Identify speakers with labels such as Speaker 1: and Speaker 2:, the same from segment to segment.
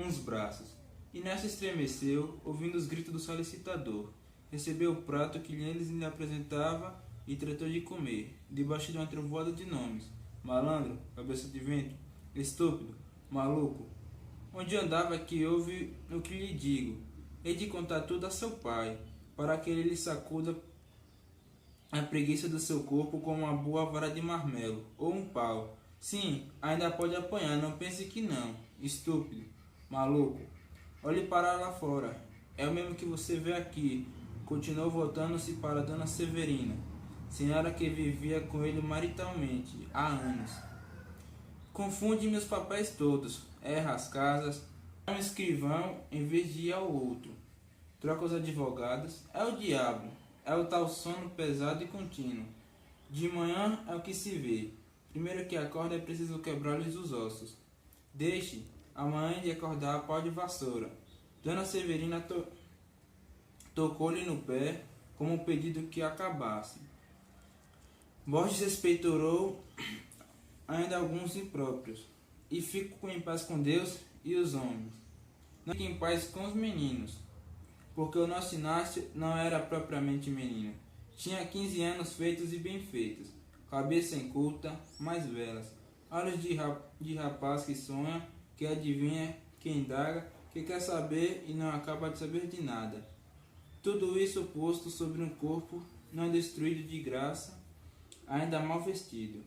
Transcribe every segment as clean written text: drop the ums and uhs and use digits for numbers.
Speaker 1: uns braços, e nessa estremeceu, ouvindo os gritos do solicitador. Recebeu o prato que eles lhe apresentava e tratou de comer, debaixo de uma trovoada de nomes: malandro, cabeça de vento, estúpido, maluco. Onde andava que ouve o que lhe digo? Hei de contar tudo a seu pai, para que ele lhe sacuda a preguiça do seu corpo como uma boa vara de marmelo, ou um pau. Sim, ainda pode apanhar, não pense que não. Estúpido, maluco. Olhe para lá fora. É o mesmo que você vê aqui. Continuou voltando-se para Dona Severina, senhora que vivia com ele maritalmente há anos. Confunde meus papéis todos, erra as casas, é um escrivão em vez de ir ao outro. Troca os advogados, é o diabo, é o tal sono pesado e contínuo. De manhã é o que se vê. Primeiro que acorda é preciso quebrar-lhes os ossos. Deixe, amanhã de acordar a pau de vassoura. Dona Severina tocou-lhe no pé, como um pedido que acabasse. Borges expeitorou ainda alguns impróprios, e fico em paz com Deus e os homens. Não fique em paz com os meninos, porque o nosso Inácio não era propriamente menino. Tinha 15 anos feitos e bem feitos, cabeça inculta, mais velas, olhos de rapaz que sonha, que adivinha, que indaga, que quer saber e não acaba de saber de nada. Tudo isso posto sobre um corpo não destruído de graça, ainda mal vestido.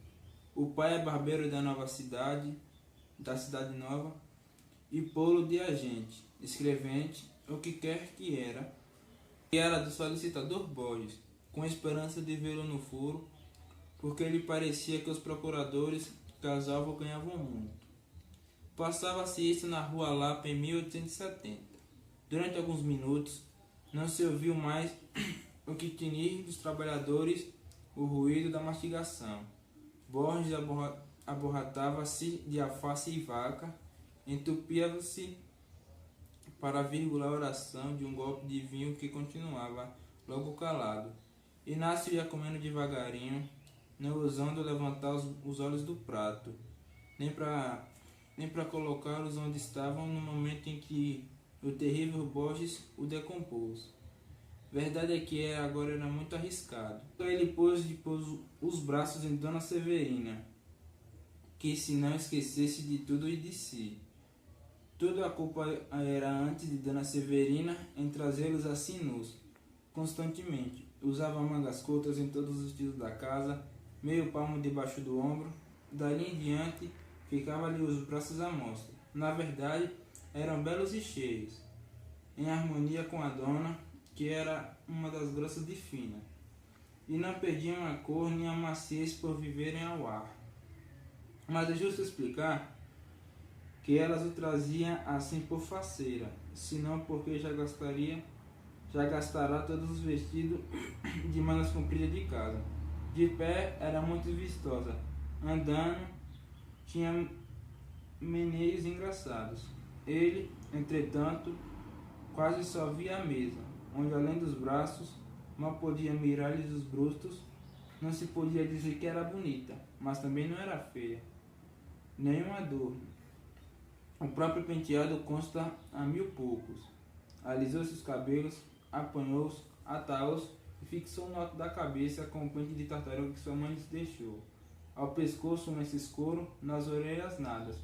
Speaker 1: O pai é barbeiro da cidade nova, e polo de agente, escrevente, o que quer que era do solicitador Borges, com esperança de vê-lo no foro, porque lhe parecia que os procuradores casavam ganhavam muito. Passava-se isso na Rua Lapa em 1870. Durante alguns minutos, não se ouviu mais o que tinir dos trabalhadores, o ruído da mastigação. Borges aborratava-se de alface e vaca, entupia-se para virgular a oração de um golpe de vinho que continuava logo calado. Inácio ia comendo devagarinho, não ousando levantar os olhos do prato, nem para colocá-los onde estavam no momento em que o terrível Borges o decompôs. Verdade é que agora era muito arriscado. Então ele pôs os braços em Dona Severina, que se não esquecesse de tudo e de si. Toda a culpa era antes de Dona Severina em trazê-los assim nus, constantemente. Usava mangas curtas em todos os estilos da casa, meio palmo debaixo do ombro. Dali em diante, ficava-lhe os braços à mostra. Na verdade, eram belos e cheios, em harmonia com a dona, que era uma das grossas de fina, e não perdiam a cor nem a maciez por viverem ao ar. Mas é justo explicar que elas o traziam assim por faceira, senão porque já gastará todos os vestidos de mangas compridas de casa. De pé era muito vistosa, andando tinha meneios engraçados. Ele, entretanto, quase só via a mesa, onde além dos braços, mal podia mirar-lhes os brustos. Não se podia dizer que era bonita, mas também não era feia, nenhuma dor. O próprio penteado consta a 1000 poucos. Alisou-se os cabelos, apanhou-os, atalhou-os e fixou no alto da cabeça com o pente de tartaruga que sua mãe lhes deixou. Ao pescoço um lenço escuro, nas orelhas nada.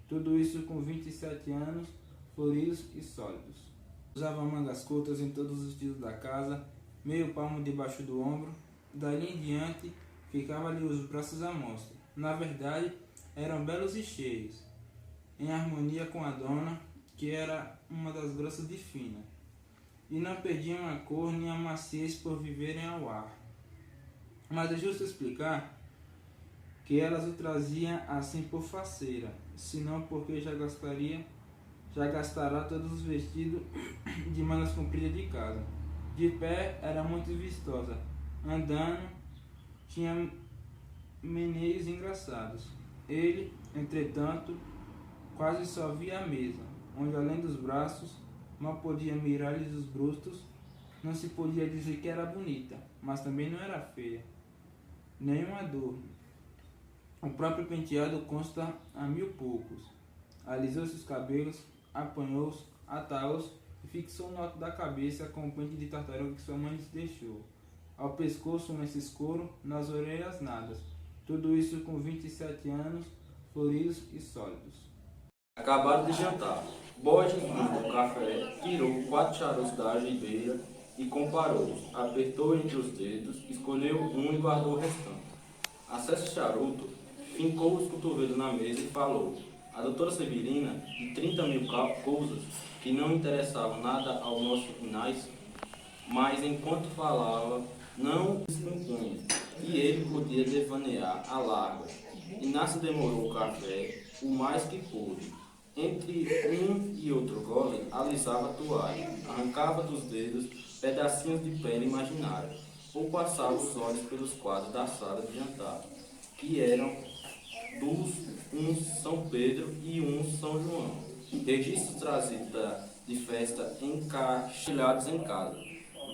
Speaker 1: Tudo isso com 27 anos, floridos e sólidos. Usava mangas curtas em todos os estilos da casa, meio palmo debaixo do ombro. Dali em diante, ficava-lhe os braços à mostra. Na verdade, eram belos e cheios, em harmonia com a dona, que era uma das grossas de fina, e não perdiam a cor nem a maciez por viverem ao ar. Mas é justo explicar que elas o traziam assim por faceira, senão porque já gastará todos os vestidos de mangas compridas de casa. De pé era muito vistosa, andando tinha meneios engraçados. Ele, entretanto, quase só via a mesa, onde além dos braços, mal podia mirar-lhes os brustos. Não se podia dizer que era bonita, mas também não era feia, nenhuma dor. O próprio penteado consta a 1000 poucos. Alisou-se os cabelos, apanhou-os, atá-los e fixou no alto da cabeça com o pente de tartaruga que sua mãe lhes deixou. Ao pescoço um lenço escuro, nas orelhas nada. Tudo isso com 27 anos, floridos e sólidos.
Speaker 2: Acabaram de jantar. Borges brindou o café, tirou 4 charutos da algibeira e comparou-os. Apertou entre os dedos, escolheu um e guardou o restante. Acessa o charuto, fincou os cotovelos na mesa e falou. A doutora Severina, de 30.000 coisas que não interessavam nada ao nosso Inais, mas enquanto falava, não se compunha, e ele podia devanear a larga. Inácio demorou o café o mais que pôde. Entre um e outro gole, alisava a toalha, arrancava dos dedos pedacinhos de pele imaginária, ou passava os olhos pelos quadros da sala de jantar, que eram um São Pedro e um São João, registros trazidos de festa encaixilhados em casa.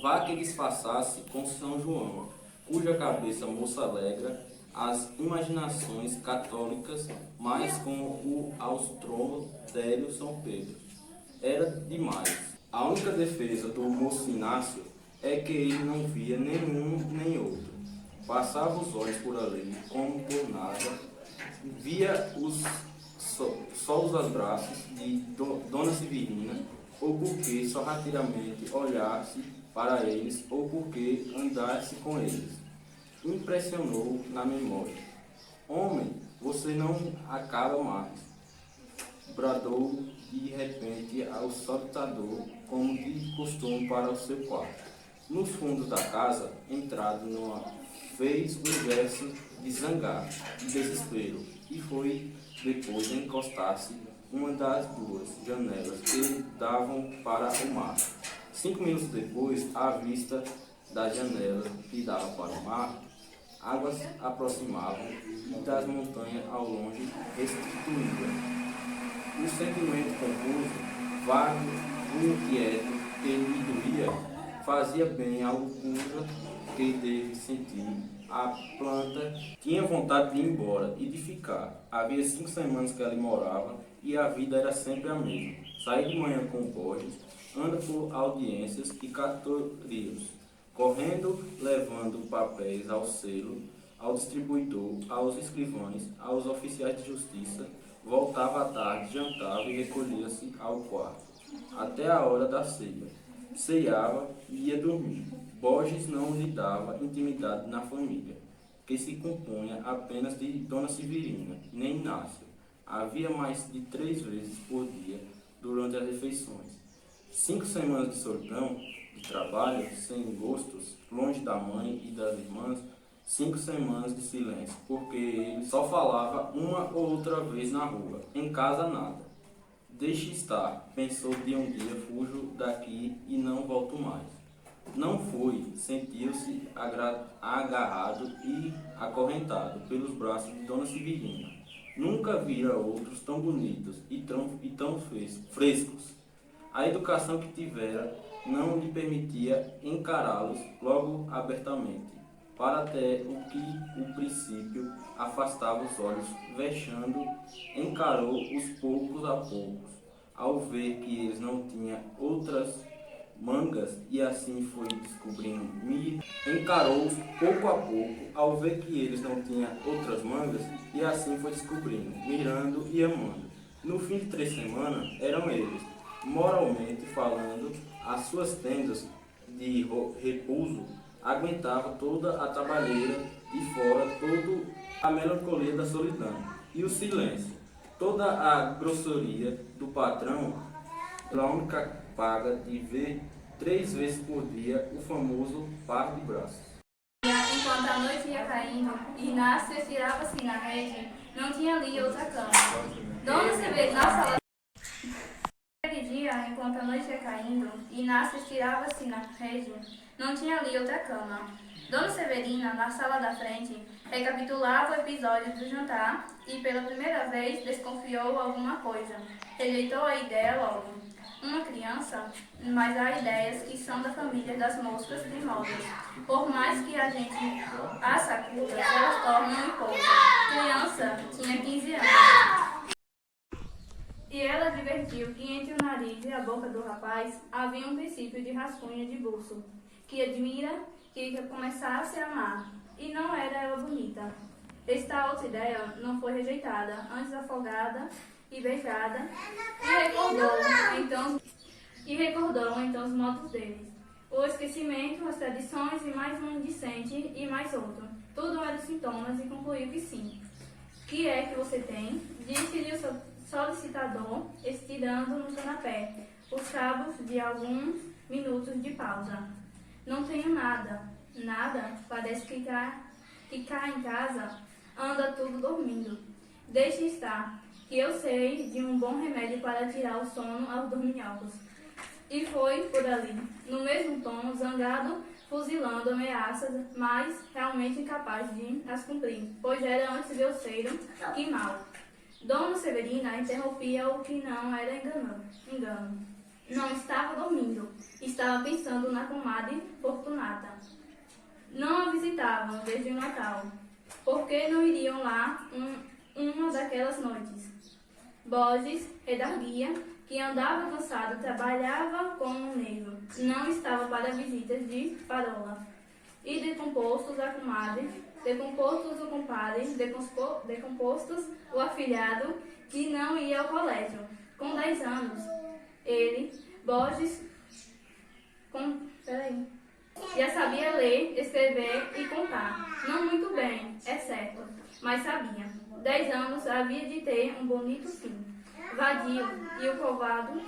Speaker 2: Vá que disfarçasse com São João, cuja cabeça moça alegra as imaginações católicas, mas com o austro-délio São Pedro. Era demais. A única defesa do moço Inácio é que ele não via nenhum nem outro. Passava os olhos por ali, como por nada, via só os abraços de Dona Severina, ou porque sorrateiramente olhasse para eles, ou porque andasse com eles. Impressionou na memória. Homem, você não acaba mais, bradou de repente ao soltador, como de costume, para o seu quarto. Nos fundos da casa, entrado numa, fez um gesto de zangar, de desespero, e foi depois encostar-se uma das duas janelas que davam para o mar. 5 minutos depois, à vista da janela que dava para o mar, águas aproximavam e das montanhas ao longe restituíam. O sentimento confuso, vago e inquieto que lhe doía, fazia bem ao cuja que deve sentir. A planta tinha vontade de ir embora e de ficar. Havia 5 semanas que ali morava e a vida era sempre a mesma. Sair de manhã com Borges, anda por audiências e cartorias, correndo, levando papéis ao selo, ao distribuidor, aos escrivães, aos oficiais de justiça, voltava à tarde, jantava e recolhia-se ao quarto, até a hora da ceia. Ceiava e ia dormir. Borges não lhe dava intimidade na família, que se compunha apenas de Dona Severina, nem Inácio. Havia mais de 3 vezes por dia durante as refeições. 5 semanas de solidão, de trabalho, sem gostos, longe da mãe e das irmãs, 5 semanas de silêncio, porque ele só falava uma ou outra vez na rua, em casa nada. Deixe estar, pensou de um dia, fujo daqui e não volto mais. Não foi, sentiu-se agarrado e acorrentado pelos braços de Dona Severina. Nunca vira outros tão bonitos e tão frescos. A educação que tivera não lhe permitia encará-los logo abertamente, para até o que o princípio afastava os olhos, vexando, encarou-os poucos a poucos, ao ver que eles não tinham outras mangas e assim foi descobrindo encarou-os pouco a pouco, ao ver que eles não tinham outras mangas e assim foi descobrindo, mirando e amando. No fim de 3 semanas, eram eles, moralmente falando, as suas tendas de repouso aguentava toda a trabalheira e fora toda a melancolia da solidão e o silêncio, toda a grosseria do patrão, pela única paga de ver 3 vezes por dia o famoso par de braços.
Speaker 3: Enquanto a noite ia caindo, Inácio estirava-se na rede, não tinha ali outra cama. Dona Severina, na sala Naquele dia, enquanto a noite ia caindo, Inácio estirava-se na rede, não tinha ali outra cama. Dona Severina, na sala da frente, recapitulava o episódio do jantar e, pela primeira vez, desconfiou alguma coisa. Rejeitou a ideia logo. Uma criança, mas há ideias que são da família das moscas teimosas. Por mais que a gente as sacuda, elas tornam em pouco. Criança tinha 15 anos. E ela advertiu que entre o nariz e a boca do rapaz havia um princípio de rascunho de buço, que admira que começasse a amar, e não era ela bonita. Esta outra ideia não foi rejeitada, antes afogada e beijada, e recordou então os modos deles. O esquecimento, as tradições e mais um indicente e mais outro. Tudo eram sintomas e concluiu que sim. Que é que você tem? Disse-lhe o solicitador, estirando no canapé, os cabos de alguns minutos de pausa. Não tenho nada. Nada? Parece que cá em casa anda tudo dormindo. Deixe estar, que eu sei de um bom remédio para tirar o sono aos dorminhocos. E foi por ali, no mesmo tom, zangado, fuzilando ameaças, mas realmente incapaz de as cumprir, pois era antes grosseiro que mal. Dona Severina interrompia o que não era engano. Não estava dormindo, estava pensando na comadre Fortunata. Não a visitavam desde o Natal. Por que não iriam lá uma daquelas noites? Borges redarguia que andava cansado, trabalhava como um negro, não estava para visitas de parola. E decompostos a comadre, decompostos o compadre, decompostos o afilhado, que não ia ao colégio. Com 10 anos, ele, Borges, já sabia ler, escrever e contar. Não muito bem, é certo, mas sabia. 10 anos havia de ter um bonito fim. Vadio e o covado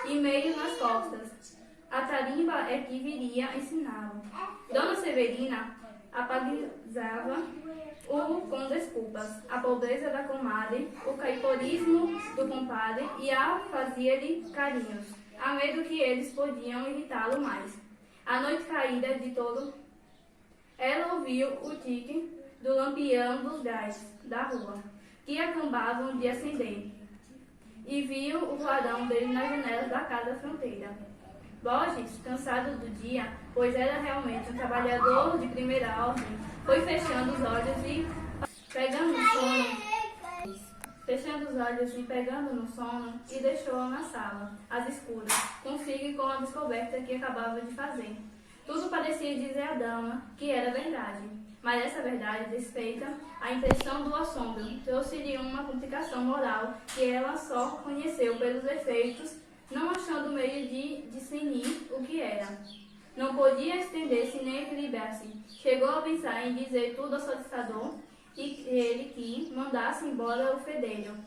Speaker 3: e meio nas costas. A tarimba é que viria ensiná-lo. Dona Severina apaguizava-o com desculpas, a pobreza da comadre, o caiporismo do compadre e a fazia-lhe carinhos, a medo que eles podiam irritá-lo mais. A noite caída de todo, ela ouviu o tique do lampião dos gás da rua, que acabavam de acender, e viu o clarão dele nas janelas da casa fronteira. Borges, cansado do dia, pois era realmente um trabalhador de primeira ordem, foi fechando os olhos e pegando no sono e deixou-a na sala, às escuras, consigo e com a descoberta que acabava de fazer. Tudo parecia dizer à dama que era verdade, mas essa verdade desfeita, a impressão do assombro, trouxe-lhe uma complicação moral que ela só conheceu pelos efeitos, não achando meio de discernir o que era. Não podia estender-se nem equilibrar-se. Chegou a pensar em dizer tudo ao solicitador e ele que mandasse embora o fedelho.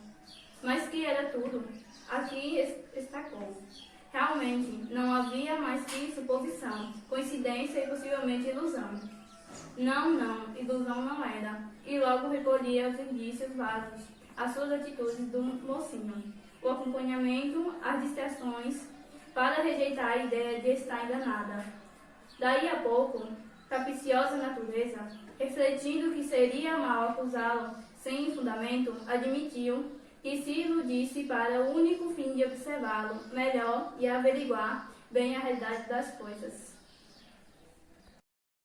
Speaker 3: Mas que era tudo? Aqui estacou. Realmente, não havia mais que suposição, coincidência e possivelmente ilusão. Não, ilusão não era. E logo recolhia os indícios vagos, as suas atitudes do mocinho, o acompanhamento, as distrações, para rejeitar a ideia de estar enganada. Daí a pouco, capciosa natureza, refletindo que seria mal acusá-lo sem fundamento, admitiu que se iludisse para o único fim de observá-lo melhor e averiguar bem a realidade das coisas.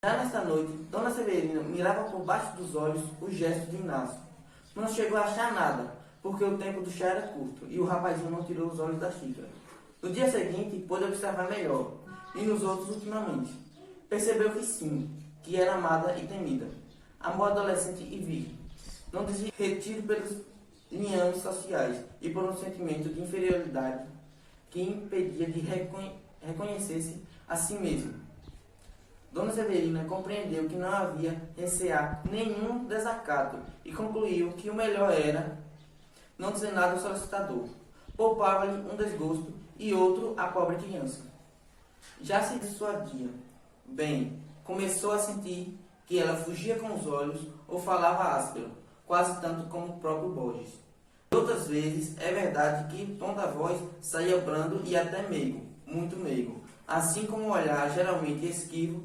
Speaker 4: Já nesta noite, Dona Severina mirava por baixo dos olhos o gesto de Inácio. Não chegou a achar nada, porque o tempo do chá era curto e o rapazinho não tirou os olhos da xícara. No dia seguinte, pôde observar melhor, e nos outros ultimamente. Percebeu que sim, que era amada e temida. Amor adolescente e virgem. Não dizia retido pelos liames sociais e por um sentimento de inferioridade que impedia de reconhecer-se a si mesmo. Dona Severina compreendeu que não havia recear nenhum desacato e concluiu que o melhor era não dizer nada ao solicitador. Poupava-lhe um desgosto e outro à pobre criança. Já se dissuadia. Bem, começou a sentir que ela fugia com os olhos ou falava áspero, quase tanto como o próprio Borges. Outras vezes, é verdade que o tom da voz saía brando e até meigo, muito meigo, assim como o olhar geralmente esquivo,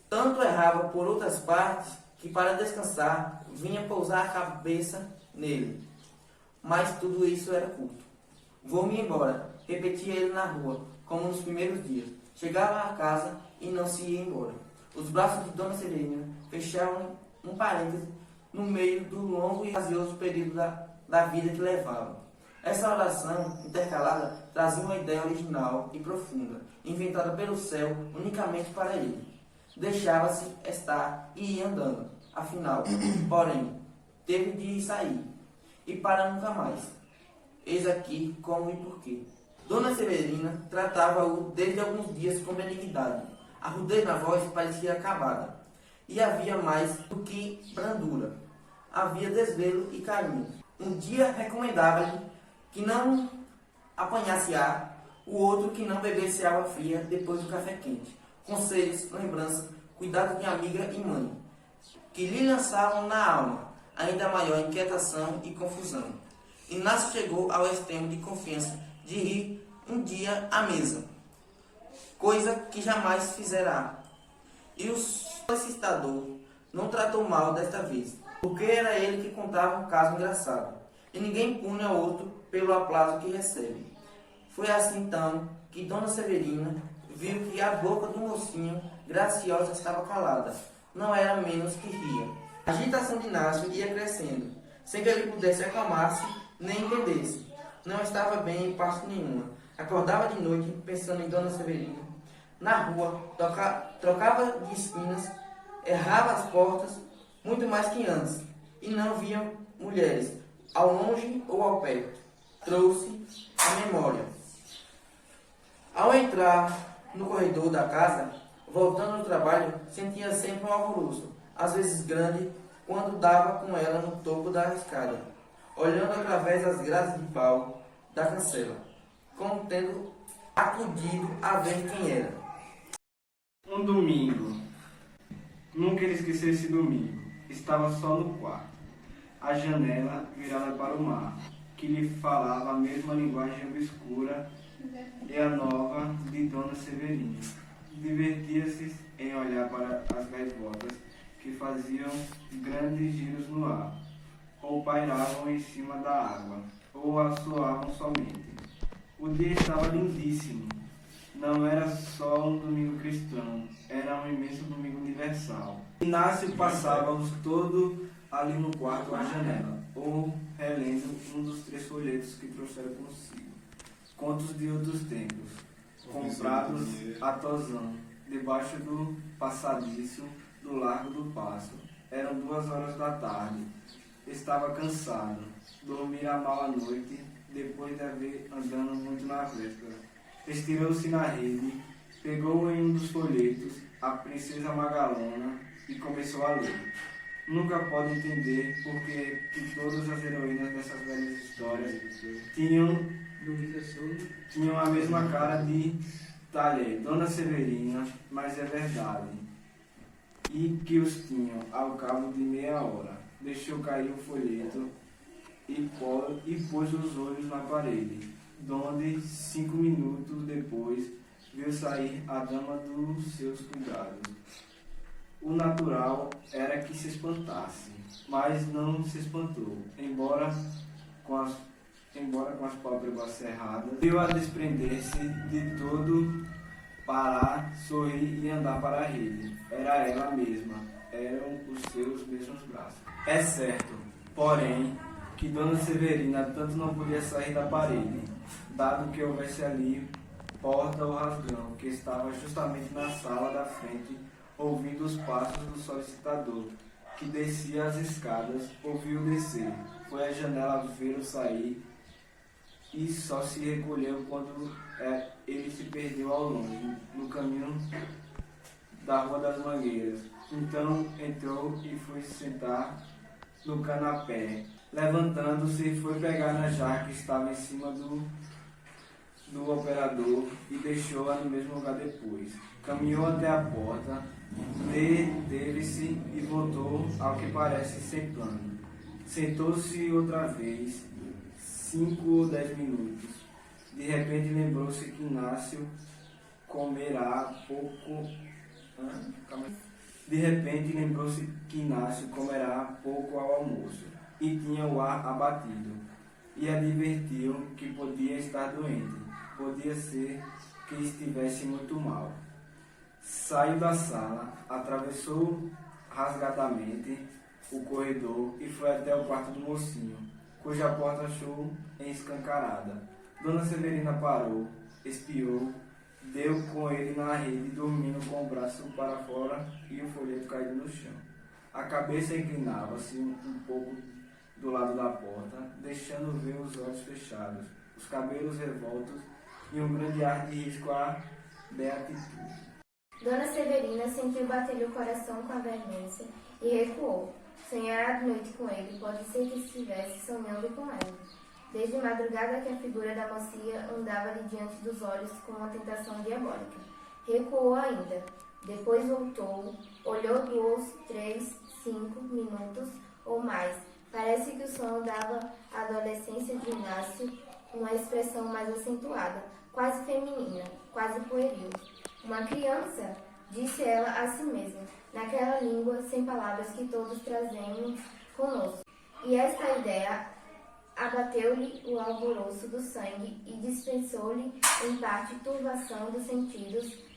Speaker 4: tanto errava por outras partes que para descansar vinha pousar a cabeça nele. Mas tudo isso era curto. Vou-me embora, repetia ele na rua, como nos primeiros dias. Chegava à casa e não se ia embora. Os braços de Dona Severina fechavam um parêntese no meio do longo e vazioso período da vida que levava. Essa oração intercalada trazia uma ideia original e profunda, inventada pelo céu unicamente para ele. Deixava-se estar e ia andando. Afinal, porém, teve de sair. E para nunca mais. Eis aqui como e porquê. Dona Severina tratava-o desde alguns dias com benignidade. A rudez na voz parecia acabada. E havia mais do que brandura. Havia desvelo e carinho. Um dia recomendava-lhe que não apanhasse ar, o outro que não bebesse água fria depois do café quente. Conselhos, lembranças, cuidado de amiga e mãe, que lhe lançavam na alma ainda maior inquietação e confusão. Inácio chegou ao extremo de confiança de rir um dia à mesa, coisa que jamais fizerá. E o solicitador não tratou mal desta vez, porque era ele que contava um caso engraçado, e ninguém pune ao outro pelo aplauso que recebe. Foi assim então que Dona Severina viu que a boca do mocinho graciosa estava calada, não era menos que ria. A agitação de Inácio ia crescendo, sem que ele pudesse acalmar-se nem entendesse. Não estava bem em parte nenhuma. Acordava de noite pensando em Dona Severina. Na rua, trocava de esquinas, errava as portas, muito mais que antes, e não via mulheres, ao longe ou ao perto. Trouxe a memória. Ao entrar no corredor da casa, voltando do trabalho, sentia sempre um alvoroço, às vezes grande, quando dava com ela no topo da escada, olhando através das grades de pau da cancela, como tendo acudido a ver quem era.
Speaker 5: Um domingo. Nunca ele esqueceu esse domingo. Estava só no quarto, a janela virada para o mar, que lhe falava a mesma linguagem obscura e a nova de Dona Severina. Divertia-se em olhar para as gaivotas que faziam grandes giros no ar, ou pairavam em cima da água, ou assoavam somente. O dia estava lindíssimo. Não era só um domingo cristão, era um imenso domingo universal. Inácio passava-os todo ali no quarto à janela, ou relendo um dos 3 folhetos que trouxeram consigo. Contos de outros tempos, comprados a tozão, debaixo do passadiço do Largo do Paço. Eram 2 horas da tarde. Estava cansado, dormira mal à noite, depois de haver andado muito na véspera. Estirou-se na rede, pegou em um dos folhetos a Princesa Magalona e começou a ler. Nunca pode entender por que todas as heroínas dessas velhas histórias tinham a mesma cara de talher, Dona Severina, mas é verdade. E que os tinham ao cabo de meia hora. Deixou cair o folheto e pôs os olhos na parede, donde 5 minutos depois viu sair a dama dos seus cuidados. O natural era que se espantasse, mas não se espantou, embora com as pálpebras cerradas, viu-a desprender-se de todo, parar, sorrir e andar para a rede. Era ela mesma, eram os seus mesmos braços. É certo, porém, que Dona Severina tanto não podia sair da parede, dado que houvesse ali porta ou rasgão, que estava justamente na sala da frente, ouvindo os passos do solicitador, que descia as escadas, ouviu descer, foi à janela vê-lo sair e só se recolheu quando ele se perdeu ao longe, no caminho da Rua das Mangueiras. Então entrou e foi se sentar no canapé. Levantando-se, foi pegar na jarra que estava em cima do operador e deixou-a no mesmo lugar depois. Caminhou até a porta, deteve-se e voltou, ao que parece, sem plano. Sentou-se outra vez, 5 ou 10 minutos. De repente lembrou-se que Inácio comerá pouco ao almoço e tinha o ar abatido, e advertiu que podia estar doente, podia ser que estivesse muito mal. Saiu da sala, atravessou rasgadamente o corredor e foi até o quarto do mocinho. cuja porta achou escancarada. Dona Severina parou, espiou, deu com ele na rede, dormindo com o braço para fora e o folheto caído no chão. A cabeça inclinava-se um pouco do lado da porta, deixando ver os olhos fechados, os cabelos revoltos e um grande ar de risco à beatitude.
Speaker 6: Dona Severina sentiu bater-lhe o coração com a veemência e recuou. Sonhar à noite com ele, pode ser que estivesse sonhando com ela. Desde madrugada que a figura da mocinha andava-lhe diante dos olhos com uma tentação diabólica. Recuou ainda. Depois voltou, olhou 2, 3, 5 minutos ou mais. Parece que o sonho dava à adolescência de Inácio uma expressão mais acentuada, quase feminina, quase pueril. Uma criança, disse ela a si mesma, naquela língua sem palavras que todos trazemos conosco. E esta ideia abateu-lhe o alvoroço do sangue e dispensou-lhe, em parte, turbação dos sentidos.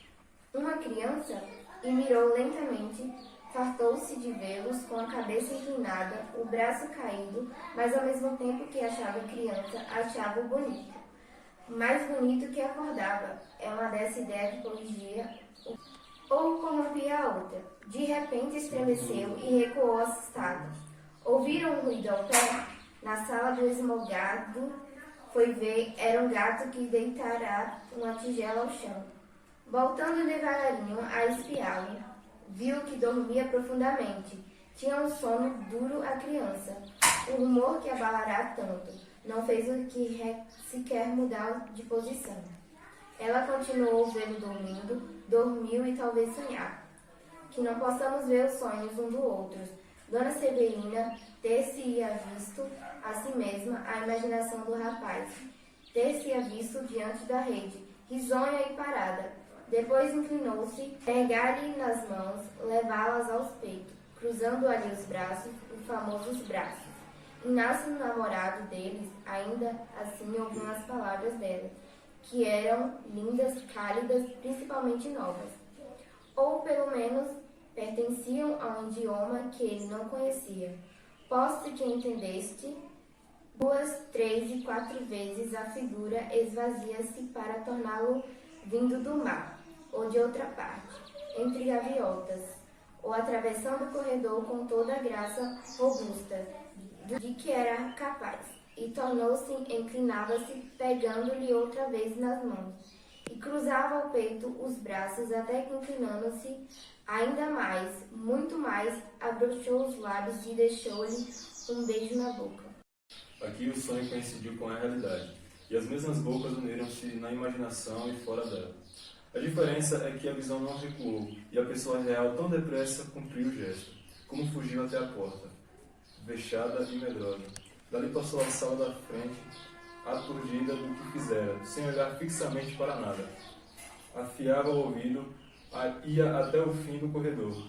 Speaker 6: Uma criança, e mirou lentamente, fartou-se de vê-los com a cabeça inclinada, o braço caído, mas ao mesmo tempo que achava criança, achava-o bonito. Mais bonito que acordava. É uma dessa ideia que corrigia ou corrompia a outra. De repente estremeceu e recuou assustado. Ouviram um ruído ao pé? Na sala do esmolgado, foi ver, era um gato que deitara uma tigela ao chão. Voltando devagarinho a espiá-lo, viu que dormia profundamente. Tinha um sono duro a criança. O rumor que abalará tanto não fez o que sequer mudar de posição. Ela continuou vê-lo dormindo, dormiu e talvez sonhar. Que não possamos ver os sonhos um do outro. Dona Severina ter-se-ia visto a si mesma a imaginação do rapaz. Ter-se-ia visto diante da rede, risonha e parada. Depois inclinou-se, pegar-lhe nas mãos, levá-las aos peitos, cruzando ali os braços, os famosos braços. Inácio, namorado deles, ainda assim ouviu as palavras dela, que eram lindas, cálidas, principalmente novas. Ou, pelo menos, pertenciam a um idioma que ele não conhecia. Posto que entendeste, 2, 3 e 4 vezes a figura esvazia-se para torná-lo vindo do mar, ou de outra parte, entre gaviotas, ou atravessando o corredor com toda a graça robusta de que era capaz, e tornou-se, inclinava-se, pegando-lhe outra vez nas mãos, e cruzava ao peito os braços até que, inclinando-se ainda mais, muito mais, abrochou os lábios e deixou-lhe um beijo na boca.
Speaker 2: Aqui o sonho coincidiu com a realidade, e as mesmas bocas uniram-se na imaginação e fora dela. A diferença é que a visão não recuou, e a pessoa real tão depressa cumpriu o gesto, como fugiu até a porta, vexada e medrosa. Dali passou a sala da frente, aturdida do que fizera, sem olhar fixamente para nada. Afiava o ouvido, ia até o fim do corredor,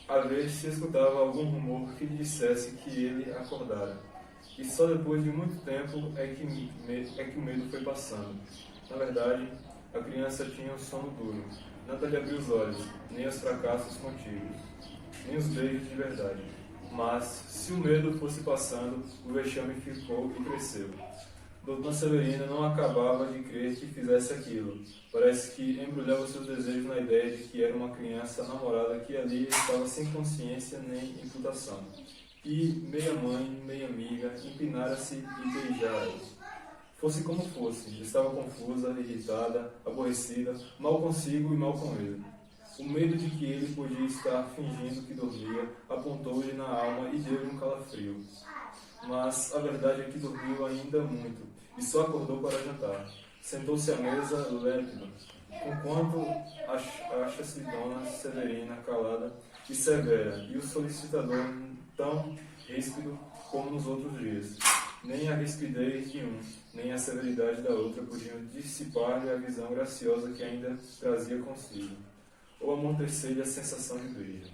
Speaker 2: a ver se escutava algum rumor que lhe dissesse que ele acordara. E só depois de muito tempo é que o medo foi passando. Na verdade, a criança tinha um sono duro. Nada lhe abriu os olhos, nem os fracassos contíguos, nem os beijos de verdade. Mas, se o medo fosse passando, o vexame ficou e cresceu. Dona Severina não acabava de crer que fizesse aquilo. Parece que embrulhava seus desejos na ideia de que era uma criança namorada que ali estava sem consciência nem imputação. E, meia mãe, meia amiga, empinara-se e beijara-os. Fosse como fosse, estava confusa, irritada, aborrecida, mal consigo e mal com ele. O medo de que ele podia estar fingindo que dormia apontou-lhe na alma e deu-lhe um calafrio. Mas a verdade é que dormiu ainda muito e só acordou para jantar. Sentou-se à mesa, lépido, enquanto acha-se Dona Severina calada e severa, e o solicitador tão ríspido como nos outros dias. Nem a rispidez de um, nem a severidade da outra podiam dissipar-lhe a visão graciosa que ainda trazia consigo, ou amortecer-lhe a sensação de beijo.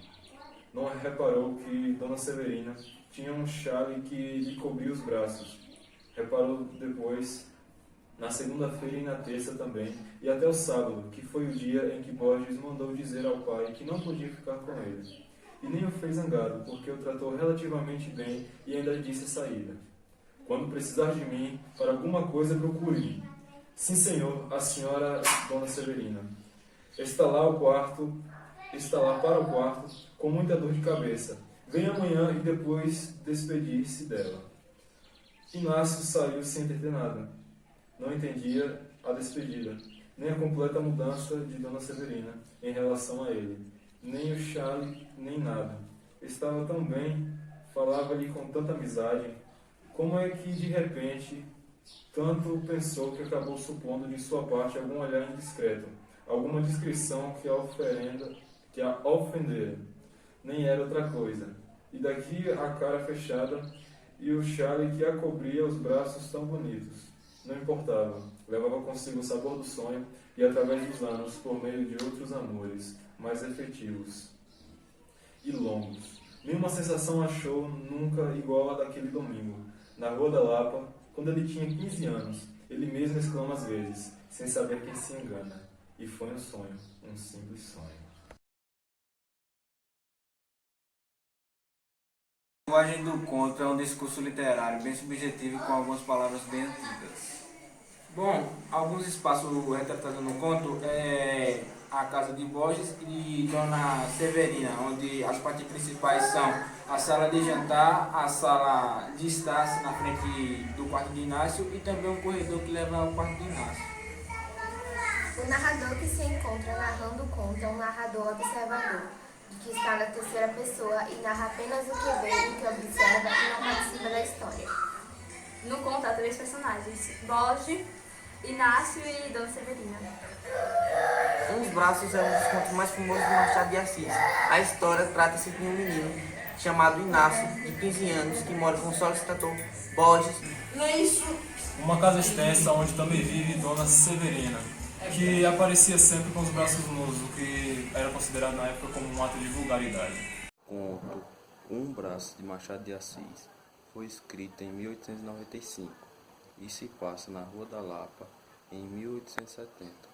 Speaker 2: Não reparou que Dona Severina tinha um chale que lhe cobria os braços. Reparou depois, na segunda-feira e na terça também, e até o sábado, que foi o dia em que Borges mandou dizer ao pai que não podia ficar com ele. E nem o fez zangado, porque o tratou relativamente bem e ainda lhe disse a saída.
Speaker 7: Quando precisar de mim, para alguma coisa procure. Sim, senhor, a senhora Dona Severina. Está lá para o quarto, com muita dor de cabeça. Venha amanhã e depois despedir-se dela. Inácio saiu sem entender nada. Não entendia a despedida, nem a completa mudança de Dona Severina em relação a ele, nem o chale, nem nada. Estava tão bem, falava-lhe com tanta amizade. Como é que, de repente, tanto pensou que acabou supondo de sua parte algum olhar indiscreto, alguma descrição que a ofendera? Nem era outra coisa. E daqui a cara fechada e o chale que a cobria os braços tão bonitos. Não importava, levava consigo o sabor do sonho e através dos anos, por meio de outros amores, mais efetivos e longos. Nenhuma sensação achou nunca igual a daquele domingo, na Rua da Lapa, quando ele tinha 15 anos. Ele mesmo exclama às vezes, sem saber quem se engana. E foi um sonho, um simples sonho.
Speaker 5: A linguagem do conto é um discurso literário bem subjetivo e com algumas palavras bem antigas. Bom, alguns espaços retratados no conto é a casa de Borges e Dona Severina, onde as partes principais são a sala de jantar, a sala de estar na frente do quarto de Inácio e também um corredor que leva ao quarto de Inácio.
Speaker 6: O narrador que se encontra narrando o conto é um narrador observador, que está na terceira pessoa e narra apenas o que vê e o que observa e não participa da história.
Speaker 3: No conto há 3 personagens, Borges, Inácio e Dona Severina.
Speaker 4: Os Braços é um dos contos mais famosos de Machado de Assis. A história trata-se de um menino chamado Inácio, de 15 anos, que mora com o solicitador Borges.
Speaker 7: Uma casa extensa onde também vive Dona Severina, que aparecia sempre com os braços nus, o que era considerado na época como um ato de vulgaridade.
Speaker 8: Conto Um Braço de Machado de Assis foi escrito em 1895 e se passa na Rua da Lapa em 1870.